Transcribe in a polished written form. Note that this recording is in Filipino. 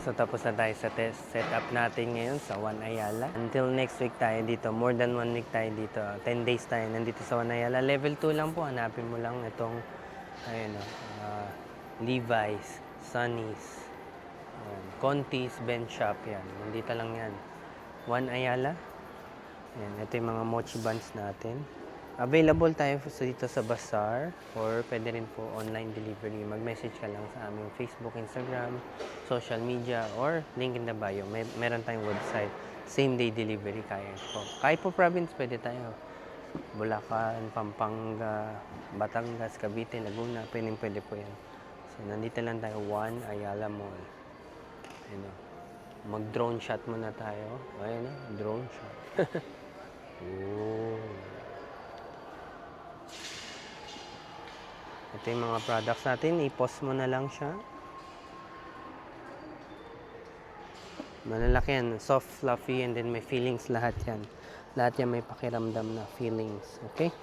So tapos na tayo sa test setup natin ngayon sa One Ayala. Until next week tayo dito. More than 1 week tayo dito. 10 days tayo nandito sa One Ayala. Level 2 lang po. Hanapin mo lang itong ayun, Levi's, Sunny's, Conti's, Bench Shop. Yan. Nandito lang yan. One Ayala. Yan. Ito yung mga mochi buns natin. Available tayo dito sa Bazaar or pwede rin po online delivery. Mag-message ka lang sa aming Facebook, Instagram, social media, or link in the bio. Meron tayong website. Same day delivery kaya po. Kahit po province, pwede tayo. Bulacan, Pampanga, Batangas, Cavite, Laguna, pwede po yan. So, nandito lang tayo, One Ayala Mall. Ayun, mag-drone shot muna tayo. Ayun, drone shot. Oh. Ito yung mga products natin. I-pause mo na lang siya. Malalaki yan. Soft, fluffy, and then may feelings lahat yan. Lahat yan may pakiramdam na feelings. Okay?